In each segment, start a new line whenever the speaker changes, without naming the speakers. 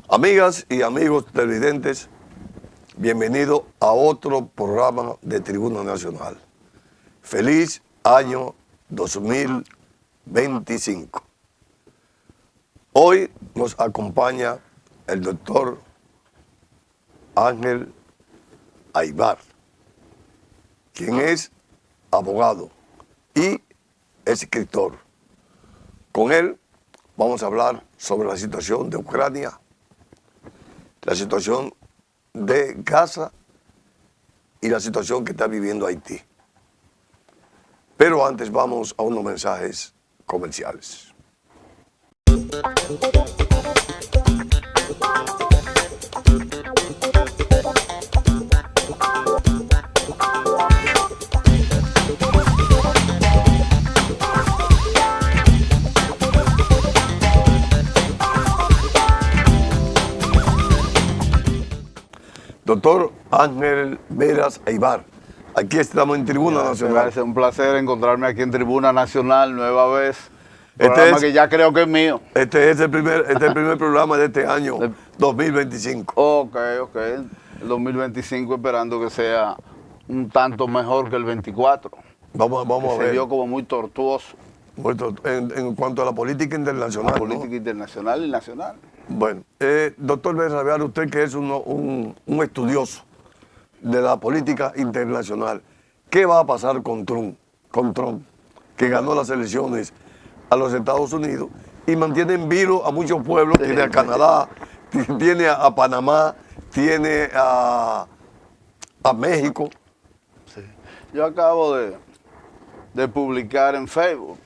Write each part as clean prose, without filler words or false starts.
Amigas y amigos televidentes, bienvenidos a otro programa de Tribuna Nacional. Feliz año 2025. Hoy nos acompaña el doctor Ángel Aybar, quien es abogado y escritor. Con él vamos a hablar sobre la situación de Ucrania, la situación de Gaza y la situación que está viviendo Haití. Pero antes vamos a unos mensajes comerciales. Doctor Ángel Veras Aybar, aquí estamos en Tribuna Nacional.
Gracias, un placer encontrarme aquí en Tribuna Nacional nueva vez. Programa que ya creo que es mío.
Este es el primer programa de este año 2025.
Ok. El 2025 esperando que sea un tanto mejor que el 24.
Vamos a ver.
Se vio como muy tortuoso.
En cuanto a la política internacional.
La política internacional y nacional.
Bueno, doctor Veras Aybar, usted que es un estudioso de la política internacional, ¿qué va a pasar con Trump, que ganó las elecciones a los Estados Unidos y mantiene en vilo a muchos pueblos? Tiene a Canadá, tiene a Panamá, tiene a México.
Sí. Yo acabo de publicar en Facebook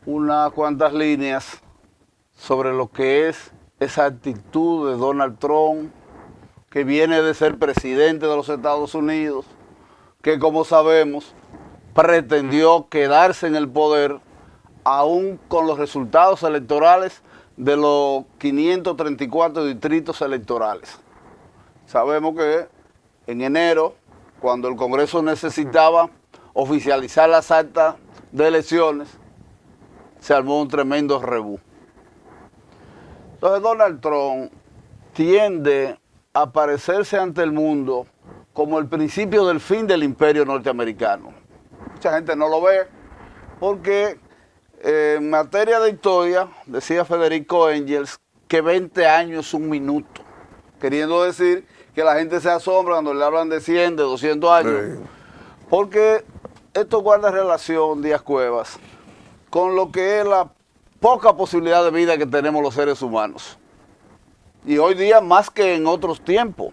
unas cuantas líneas sobre lo que es esa actitud de Donald Trump, que viene de ser presidente de los Estados Unidos, que como sabemos pretendió quedarse en el poder aún con los resultados electorales de los 534 distritos electorales. Sabemos que en enero, cuando el Congreso necesitaba oficializar las actas de elecciones, se armó un tremendo rebú. Entonces Donald Trump tiende a parecerse ante el mundo como el principio del fin del imperio norteamericano. Mucha gente no lo ve porque en materia de historia, decía Federico Engels, que 20 años es un minuto, queriendo decir que la gente se asombra cuando le hablan de 100, de 200 años, porque esto guarda relación, Díaz Cuevas, con lo que es la poca posibilidad de vida que tenemos los seres humanos. Y hoy día más que en otros tiempos.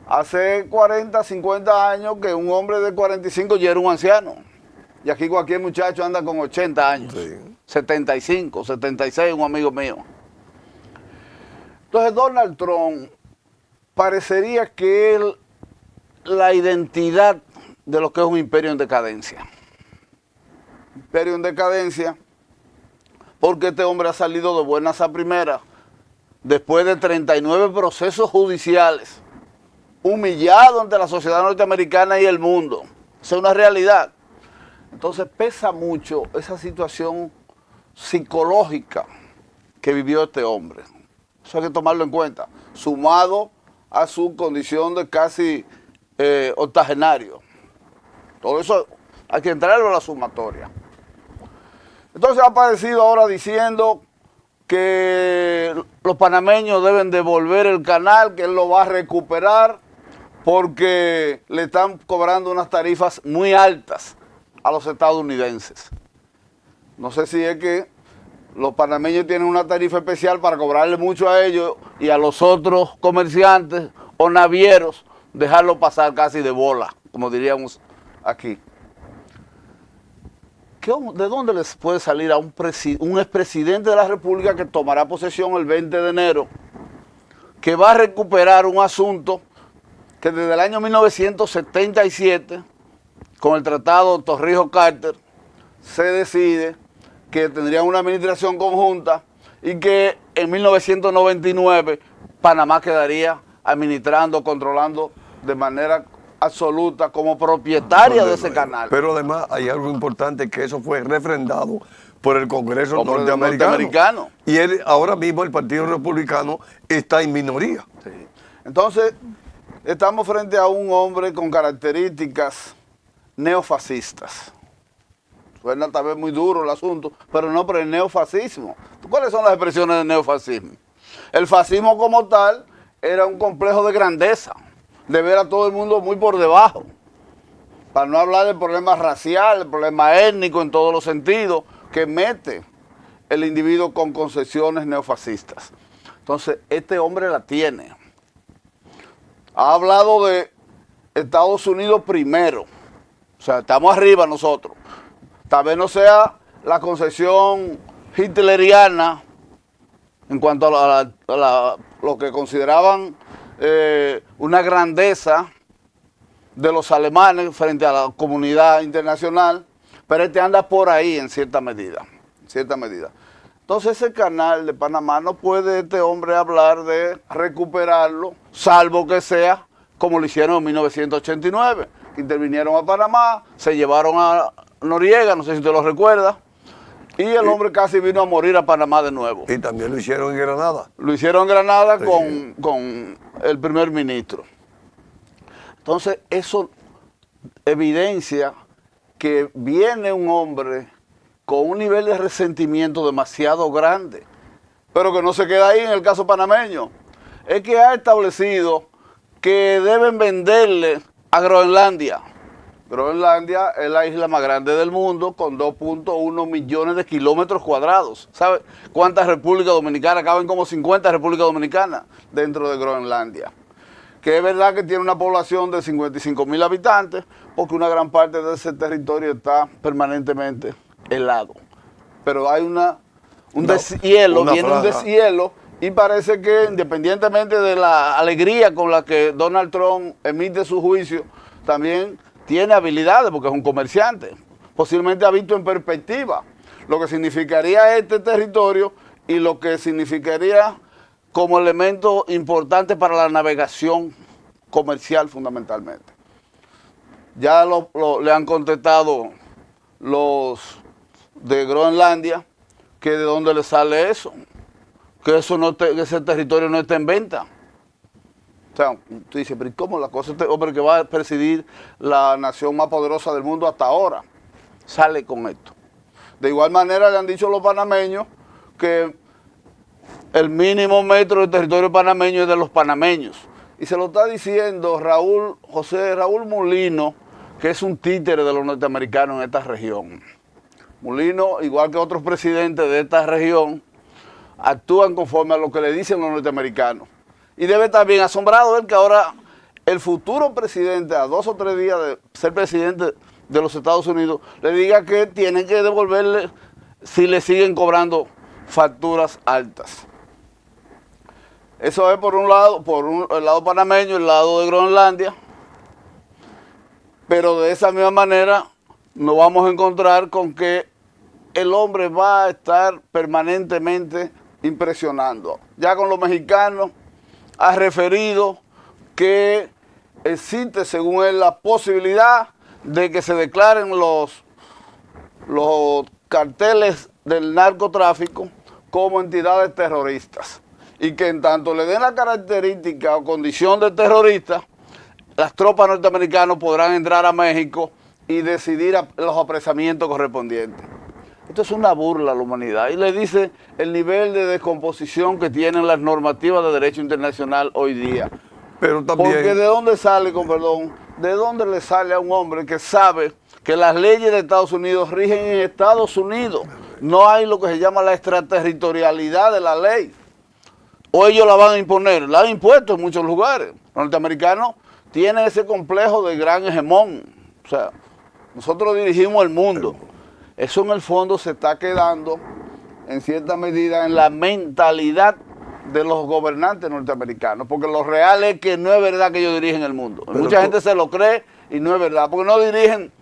Hace 40, 50 años que un hombre de 45 ya era un anciano. Y aquí cualquier muchacho anda con 80 años. Sí. 75, 76, un amigo mío. Entonces Donald Trump parecería que es la identidad de lo que es un imperio en decadencia. Imperio en decadencia porque este hombre ha salido de buenas a primeras, después de 39 procesos judiciales, humillado ante la sociedad norteamericana y el mundo. Esa es una realidad. Entonces pesa mucho esa situación psicológica que vivió este hombre. Eso hay que tomarlo en cuenta, sumado a su condición de casi octogenario. Todo eso hay que entrarlo a la sumatoria. Entonces ha aparecido ahora diciendo que los panameños deben devolver el canal, que él lo va a recuperar porque le están cobrando unas tarifas muy altas a los estadounidenses. No sé si es que los panameños tienen una tarifa especial para cobrarle mucho a ellos y a los otros comerciantes o navieros dejarlo pasar casi de bola, como diríamos aquí. ¿De dónde les puede salir a un expresidente de la República que tomará posesión el 20 de enero, que va a recuperar un asunto que desde el año 1977, con el Tratado Torrijos-Carter, se decide que tendrían una administración conjunta y que en 1999 Panamá quedaría administrando, controlando de manera absoluta como propietaria de ese canal.
Pero además hay algo importante, que eso fue refrendado por el Congreso
Por el
norteamericano.
norteamericano.
Y ahora mismo el Partido Republicano está en minoría.
Sí. Entonces, estamos frente a un hombre con características neofascistas. Suena tal vez muy duro el asunto, pero no por el neofascismo. ¿Cuáles son las expresiones del neofascismo? El fascismo como tal era un complejo de grandeza, de ver a todo el mundo muy por debajo. Para no hablar del problema racial, el problema étnico en todos los sentidos, que mete el individuo con concepciones neofascistas. Entonces, este hombre la tiene. Ha hablado de Estados Unidos primero. O sea, estamos arriba nosotros. Tal vez no sea la concepción hitleriana en cuanto a lo que consideraban una grandeza de los alemanes frente a la comunidad internacional, pero este anda por ahí en cierta medida. Entonces ese canal de Panamá no puede este hombre hablar de recuperarlo, salvo que sea como lo hicieron en 1989. Intervinieron a Panamá, se llevaron a Noriega, no sé si usted lo recuerda, y el hombre casi vino a morir a Panamá de nuevo.
Y también lo hicieron en Granada.
Lo hicieron en Granada
Sí.
con el primer ministro. Entonces eso evidencia que viene un hombre con un nivel de resentimiento demasiado grande, pero que no se queda ahí en el caso panameño. Es que ha establecido que deben venderle a Groenlandia. Groenlandia es la isla más grande del mundo con 2.1 millones de kilómetros cuadrados. ¿Sabe cuántas República Dominicana? Caben como 50 República Dominicana dentro de Groenlandia. Que es verdad que tiene una población de 55.000 habitantes, porque una gran parte de ese territorio está permanentemente helado. Pero hay un deshielo, viene un deshielo, y parece que independientemente de la alegría con la que Donald Trump emite su juicio, también tiene habilidades porque es un comerciante. Posiblemente ha visto en perspectiva lo que significaría este territorio y lo que significaría como elemento importante para la navegación comercial fundamentalmente. Ya le han contestado los de Groenlandia que de dónde le sale eso, que ese territorio no está en venta. O sea, tú dices, pero ¿cómo la cosa? Este hombre que va a presidir la nación más poderosa del mundo hasta ahora sale con esto. De igual manera le han dicho los panameños que el mínimo metro del territorio panameño es de los panameños. Y se lo está diciendo José Raúl Mulino, que es un títere de los norteamericanos en esta región. Mulino, igual que otros presidentes de esta región, actúan conforme a lo que le dicen los norteamericanos. Y debe estar bien asombrado él que ahora el futuro presidente, a 2 o 3 días de ser presidente de los Estados Unidos, le diga que tienen que devolverle si le siguen cobrando facturas altas. Eso es por un lado, el lado panameño, el lado de Groenlandia, pero de esa misma manera nos vamos a encontrar con que el hombre va a estar permanentemente impresionando. Ya con los mexicanos ha referido que existe, según él, la posibilidad de que se declaren los carteles del narcotráfico como entidades terroristas y que en tanto le den la característica o condición de terrorista, las tropas norteamericanas podrán entrar a México y decidir los apresamientos correspondientes. Esto es una burla a la humanidad y le dice el nivel de descomposición que tienen las normativas de derecho internacional hoy día.
Pero también...
Porque ¿de dónde sale, con perdón, de dónde le sale a un hombre que sabe que las leyes de Estados Unidos rigen en Estados Unidos? No hay lo que se llama la extraterritorialidad de la ley. O ellos la van a imponer, la han impuesto en muchos lugares. Los norteamericanos tienen ese complejo de gran hegemón. O sea, nosotros dirigimos el mundo. Eso en el fondo se está quedando, en cierta medida, en la mentalidad de los gobernantes norteamericanos, porque lo real es que no es verdad que ellos dirigen el mundo. Mucha gente se lo cree y no es verdad, porque no dirigen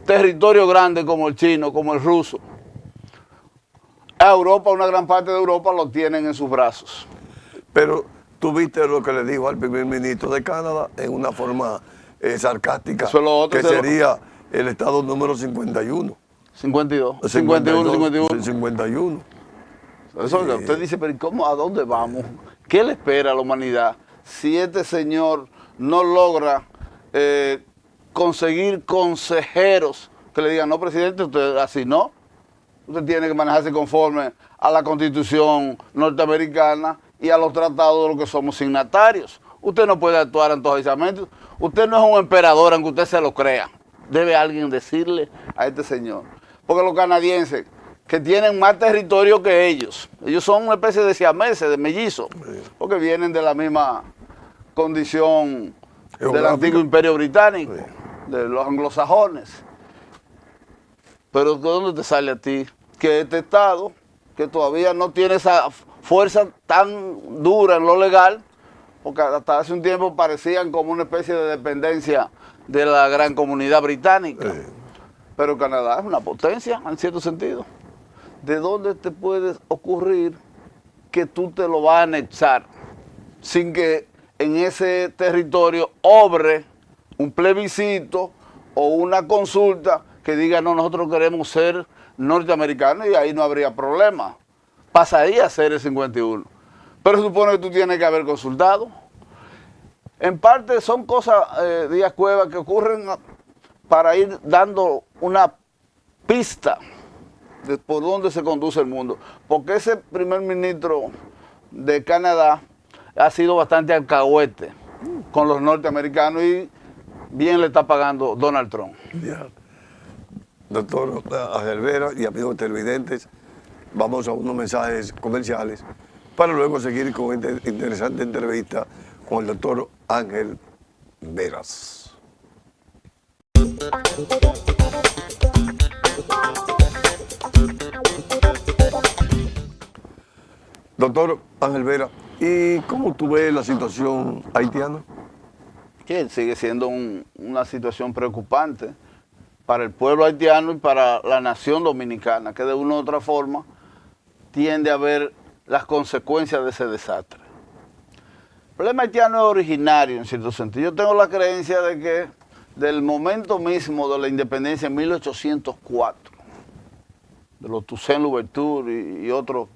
territorio grande como el chino, como el ruso. a Europa, una gran parte de Europa lo tienen en sus brazos.
Pero tú viste lo que le dijo al primer ministro de Canadá en una forma sarcástica,
Eso es lo otro,
que sería el estado número 51.
52, 51, 51.
51.
Eso, usted dice, pero ¿cómo? ¿A dónde vamos? ¿Qué le espera a la humanidad si este señor no logra conseguir consejeros que le digan, no, presidente, usted así no? Usted tiene que manejarse conforme a la Constitución norteamericana y a los tratados de los que somos signatarios. Usted no puede actuar antojadizamente. Usted no es un emperador, aunque usted se lo crea. Debe alguien decirle a este señor. Porque los canadienses, que tienen más territorio que ellos son una especie de siameses, de mellizos, porque vienen de la misma condición del antiguo imperio británico, de los anglosajones. Pero ¿de dónde te sale a ti que este Estado, que todavía no tiene esa fuerza tan dura en lo legal, porque hasta hace un tiempo parecían como una especie de dependencia de la gran comunidad británica, pero Canadá es una potencia en cierto sentido? ¿De dónde te puede ocurrir que tú te lo vas a anexar sin que en ese territorio obre un plebiscito o una consulta que diga, no, nosotros queremos ser norteamericanos, y ahí no habría problema? Pasaría a ser el 51. Pero se supone que tú tienes que haber consultado. En parte son cosas, Díaz Cueva, que ocurren para ir dando una pista de por dónde se conduce el mundo. Porque ese primer ministro de Canadá ha sido bastante alcahuete con los norteamericanos y bien le está pagando Donald Trump.
Ya. Doctor Ángel Vera y amigos televidentes, vamos a unos mensajes comerciales para luego seguir con esta interesante entrevista con el doctor Ángel Veras. Doctor Ángel Vera, ¿y cómo tú ves la situación haitiana?
Que sigue siendo una situación preocupante para el pueblo haitiano y para la nación dominicana, que de una u otra forma tiende a ver las consecuencias de ese desastre. El problema haitiano es originario, en cierto sentido. Yo tengo la creencia de que del momento mismo de la independencia en 1804, de los Toussaint Louverture y otros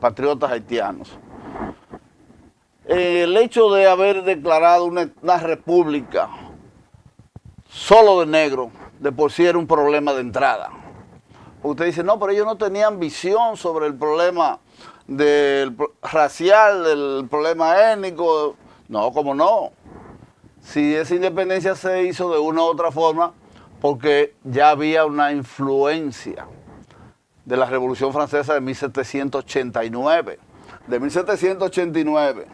patriotas haitianos, el hecho de haber declarado una república solo de negro, de por sí era un problema de entrada. Usted dice, no, pero ellos no tenían visión sobre el problema racial, del problema étnico. No, ¿cómo no? Si esa independencia se hizo de una u otra forma, porque ya había una influencia de la Revolución Francesa de 1789. De 1789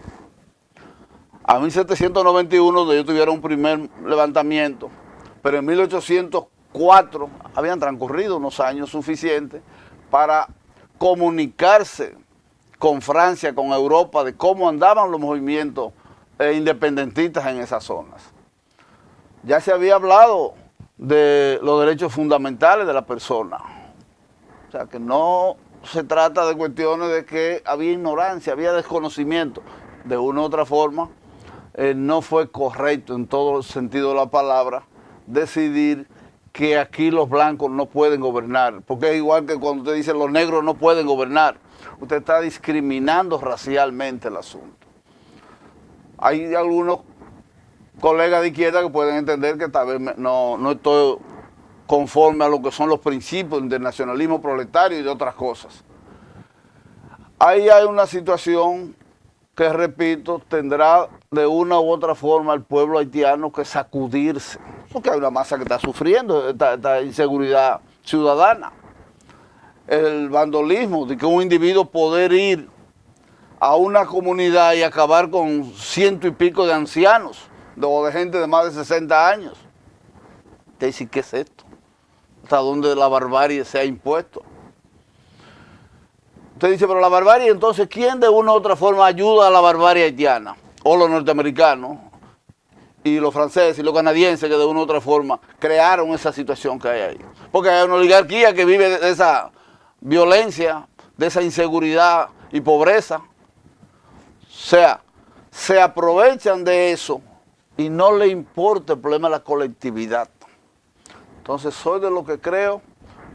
a 1791, donde ellos tuvieron un primer levantamiento, pero en 1804 habían transcurrido unos años suficientes para comunicarse con Francia, con Europa, de cómo andaban los movimientos independentistas en esas zonas. Ya se había hablado de los derechos fundamentales de la persona. O sea, que no se trata de cuestiones de que había ignorancia, había desconocimiento. De una u otra forma, no fue correcto en todo el sentido de la palabra decidir que aquí los blancos no pueden gobernar. Porque es igual que cuando usted dice los negros no pueden gobernar. Usted está discriminando racialmente el asunto. Hay algunos colegas de izquierda que pueden entender que tal vez no estoy conforme a lo que son los principios del nacionalismo proletario y de otras cosas. Ahí hay una situación que, repito, tendrá de una u otra forma el pueblo haitiano que sacudirse, porque hay una masa que está sufriendo esta inseguridad ciudadana. El vandolismo, de que un individuo poder ir a una comunidad y acabar con 100 y pico de ancianos, o de gente de más de 60 años. Usted dice, ¿qué es esto? ¿Hasta dónde la barbarie se ha impuesto? Usted dice, pero la barbarie, entonces, ¿quién de una u otra forma ayuda a la barbarie haitiana? O los norteamericanos, y los franceses y los canadienses, que de una u otra forma crearon esa situación que hay ahí. Porque hay una oligarquía que vive de esa violencia, de esa inseguridad y pobreza. O sea, se aprovechan de eso y no le importa el problema de la colectividad. Entonces soy de lo que creo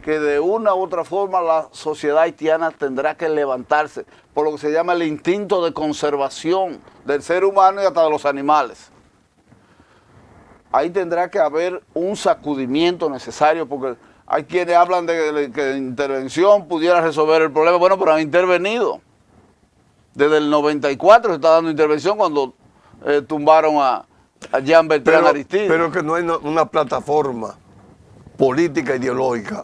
que de una u otra forma la sociedad haitiana tendrá que levantarse por lo que se llama el instinto de conservación del ser humano y hasta de los animales. Ahí tendrá que haber un sacudimiento necesario, porque hay quienes hablan de que intervención pudiera resolver el problema. Bueno, pero han intervenido. Desde el 94 se está dando intervención cuando tumbaron a Jean Bertrand Aristide.
Pero que no hay una plataforma política ideológica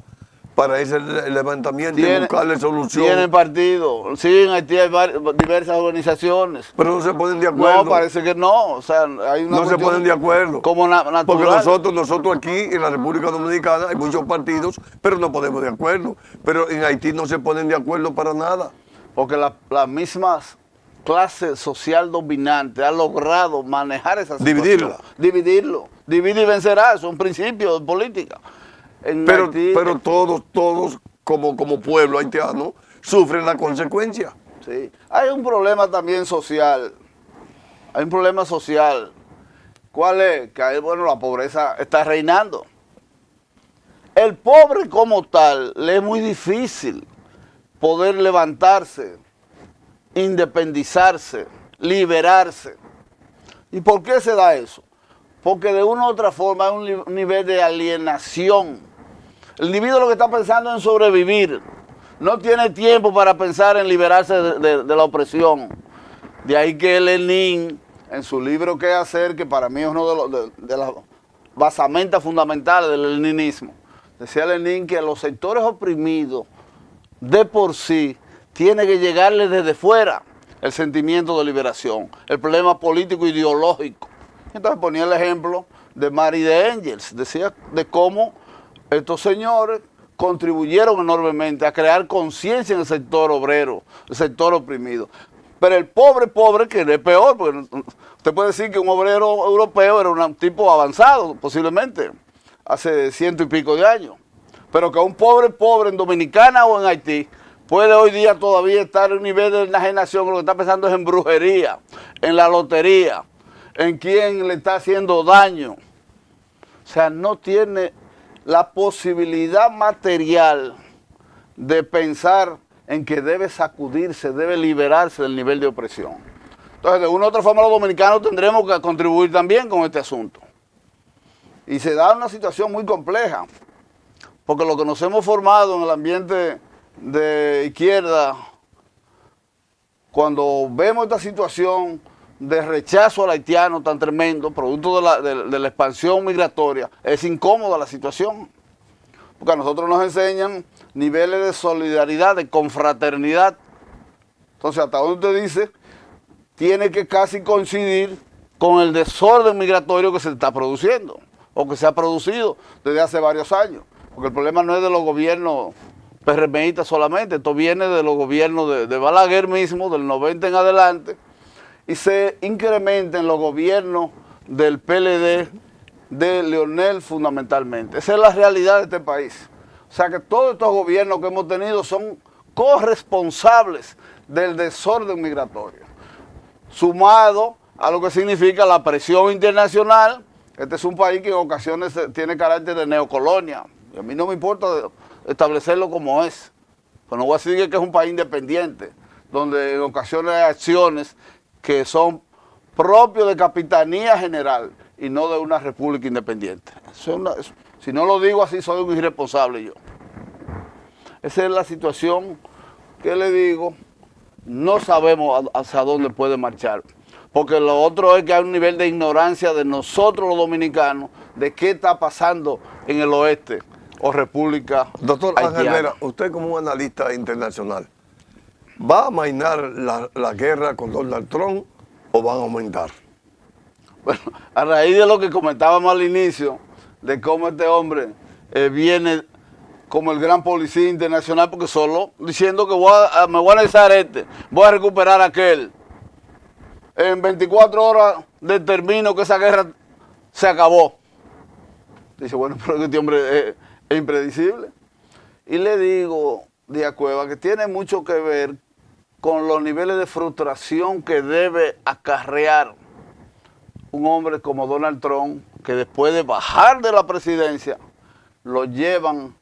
para ese levantamiento y buscarle solución.
Tienen partido, sí, en Haití hay diversas organizaciones.
Pero no se ponen de acuerdo.
No, parece que no. O sea, hay una
no se ponen de acuerdo.
Como natural.
Porque nosotros aquí en la República Dominicana hay muchos partidos, pero no ponemos de acuerdo. Pero en Haití no se ponen de acuerdo para nada.
Porque la misma clase social dominante ha logrado manejar esa situación. Dividirlo. Divide y vencerá, es un principio de política.
Pero todos como pueblo haitiano sufren la consecuencia.
Sí. Hay un problema también social. Hay un problema social. ¿Cuál es? Que bueno, la pobreza está reinando. El pobre como tal le es muy difícil poder levantarse, independizarse, liberarse. ¿Y por qué se da eso? Porque de una u otra forma hay un nivel de alienación. El individuo lo que está pensando es en sobrevivir. No tiene tiempo para pensar en liberarse de la opresión. De ahí que Lenin, en su libro ¿Qué hacer?, que para mí es uno de las basamentas fundamentales del leninismo, decía Lenin que a los sectores oprimidos, de por sí, tiene que llegarle desde fuera el sentimiento de liberación, el problema político ideológico. Entonces ponía el ejemplo de Marx y de Engels, decía de cómo estos señores contribuyeron enormemente a crear conciencia en el sector obrero, el sector oprimido. Pero el pobre, que es peor, porque usted puede decir que un obrero europeo era un tipo avanzado, posiblemente, hace 100 y pico de años. Pero que un pobre en Dominicana o en Haití puede hoy día todavía estar en un nivel de enajenación, lo que está pensando es en brujería, en la lotería, en quién le está haciendo daño. O sea, no tiene la posibilidad material de pensar en que debe sacudirse, debe liberarse del nivel de opresión. Entonces, de una u otra forma, los dominicanos tendremos que contribuir también con este asunto. Y se da una situación muy compleja, porque lo que nos hemos formado en el ambiente de izquierda, cuando vemos esta situación de rechazo al haitiano tan tremendo, producto de la expansión migratoria, es incómoda la situación. Porque a nosotros nos enseñan niveles de solidaridad, de confraternidad. Entonces, hasta donde usted dice, tiene que casi coincidir con el desorden migratorio que se está produciendo, o que se ha producido desde hace varios años. Porque el problema no es de los gobiernos PRMistas solamente, esto viene de los gobiernos de Balaguer mismo, del 90 en adelante, y se incrementa en los gobiernos del PLD, de Leonel fundamentalmente. Esa es la realidad de este país. O sea que todos estos gobiernos que hemos tenido son corresponsables del desorden migratorio, sumado a lo que significa la presión internacional. Este es un país que en ocasiones tiene carácter de neocolonia. Y a mí no me importa establecerlo como es. Pero no voy a decir que es un país independiente, donde en ocasiones hay acciones que son propios de capitanía general y no de una república independiente. Si no lo digo así, soy un irresponsable yo. Esa es la situación que le digo, no sabemos hacia dónde puede marchar. Porque lo otro es que hay un nivel de ignorancia de nosotros los dominicanos de qué está pasando en el oeste o República
Doctor
Haitiana.
Ángel Vera, usted como un analista internacional, ¿va a amainar la guerra con Donald Trump o van a aumentar?
Bueno, a raíz de lo que comentábamos al inicio, de cómo este hombre viene como el gran policía internacional, porque solo diciendo que me voy a analizar voy a recuperar aquel. En 24 horas determino que esa guerra se acabó. Dice, bueno, pero este hombre es impredecible. Y le digo, Díaz Cuevas, que tiene mucho que ver con los niveles de frustración que debe acarrear un hombre como Donald Trump, que después de bajar de la presidencia, lo llevan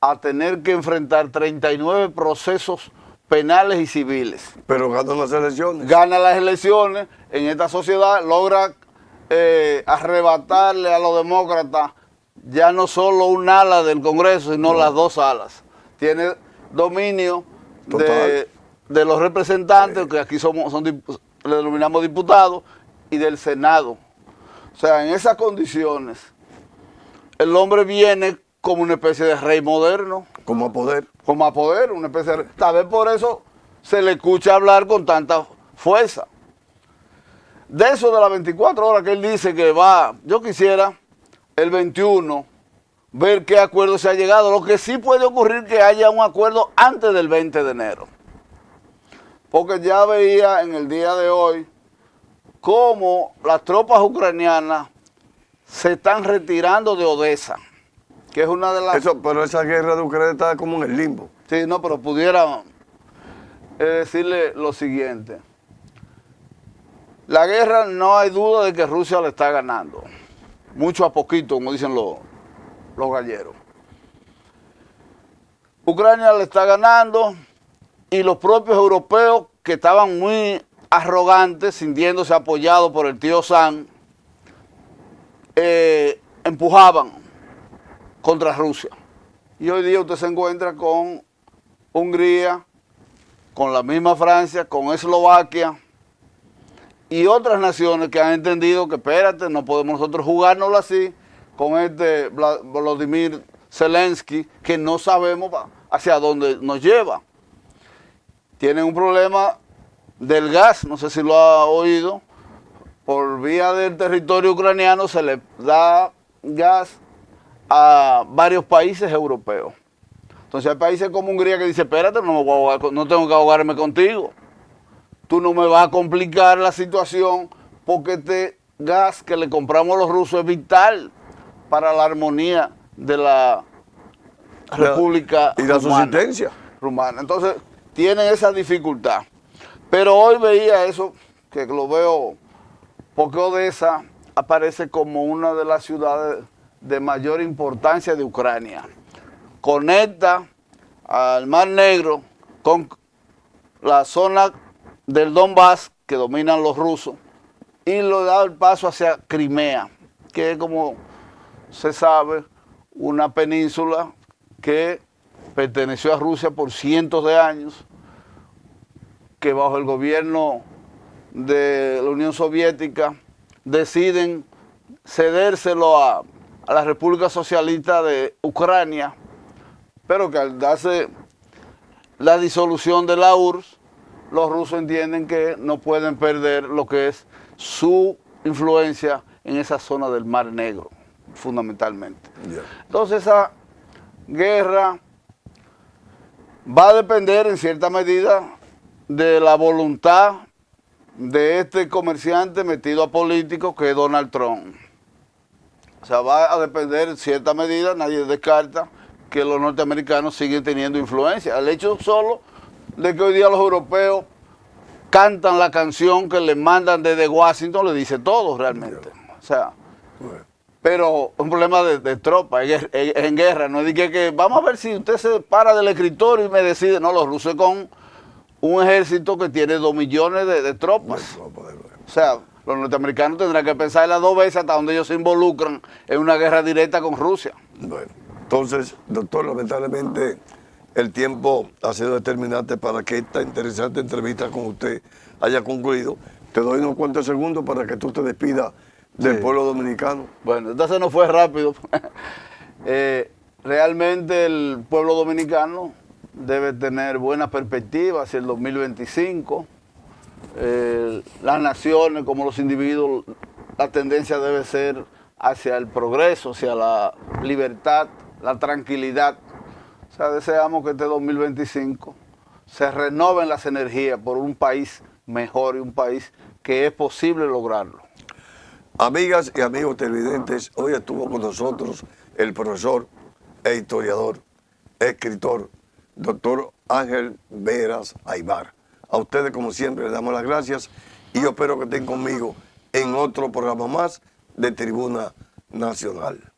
a tener que enfrentar 39 procesos penales y civiles.
Pero ganó las elecciones.
Gana las elecciones en esta sociedad, logra arrebatarle a los demócratas ya no solo un ala del Congreso, sino las dos alas. Tiene dominio de los representantes, que aquí le denominamos diputados, y del Senado. O sea, en esas condiciones, el hombre viene como una especie de rey moderno.
Como a poder.
Como a poder, una especie de... Tal vez por eso se le escucha hablar con tanta fuerza. De eso de las 24 horas que él dice que va, yo quisiera el 21 ver qué acuerdo se ha llegado. Lo que sí puede ocurrir que haya un acuerdo antes del 20 de enero. Porque ya veía en el día de hoy cómo las tropas ucranianas se están retirando de Odessa, que es una de las...
Pero esa guerra de Ucrania está como en el limbo.
Sí, no, pero pudiera decirle lo siguiente. La guerra no hay duda de que Rusia le está ganando. Mucho a poquito, como dicen los galleros. Ucrania le está ganando y los propios europeos que estaban muy arrogantes, sintiéndose apoyados por el tío Sam, empujaban contra Rusia. Y hoy día usted se encuentra con Hungría, con la misma Francia, con Eslovaquia y otras naciones que han entendido que espérate, no podemos nosotros jugárnoslo así con este Volodymyr Zelensky, que no sabemos hacia dónde nos lleva. Tienen un problema del gas, no sé si lo ha oído, por vía del territorio ucraniano se le da gas a varios países europeos. Entonces hay países como Hungría que dice, espérate, no tengo que ahogarme contigo. Tú no me vas a complicar la situación porque este gas que le compramos a los rusos es vital para la armonía de la República
y la subsistencia
rumana. Entonces tienen esa dificultad. Pero hoy veía eso, que lo veo, porque Odessa aparece como una de las ciudades de mayor importancia de Ucrania. Conecta al Mar Negro con la zona del Donbass que dominan los rusos y lo da el paso hacia Crimea, que es, como se sabe, una península que perteneció a Rusia por cientos de años, que bajo el gobierno de la Unión Soviética deciden cedérselo a la República Socialista de Ucrania, pero que al darse la disolución de la URSS, los rusos entienden que no pueden perder lo que es su influencia en esa zona del Mar Negro, fundamentalmente. Yeah. Entonces esa guerra va a depender en cierta medida de la voluntad de este comerciante metido a político que es Donald Trump. O sea, va a depender en cierta medida, nadie descarta que los norteamericanos siguen teniendo influencia. El hecho solo de que hoy día los europeos cantan la canción que les mandan desde Washington le dice todo realmente. O sea, pero un problema de tropa, en guerra, no es de que vamos a ver si usted se para del escritorio y me decide. No, los rusos con un ejército que tiene 2 millones de tropas. O sea, los norteamericanos tendrán que pensarla 2 veces hasta donde ellos se involucran en una guerra directa con Rusia.
Bueno, entonces, doctor, lamentablemente el tiempo ha sido determinante para que esta interesante entrevista con usted haya concluido. Te doy unos cuantos segundos para que tú te despidas del pueblo dominicano.
Bueno, entonces no fue rápido. Realmente el pueblo dominicano debe tener buena perspectiva hacia el 2025. Las naciones como los individuos, la tendencia debe ser hacia el progreso, hacia la libertad, la tranquilidad. O sea, deseamos que este 2025 se renoven las energías por un país mejor y un país que es posible lograrlo.
Amigas y amigos televidentes, hoy estuvo con nosotros el profesor e historiador, escritor doctor Ángel Veras Aybar. A ustedes, como siempre, les damos las gracias y yo espero que estén conmigo en otro programa más de Tribuna Nacional.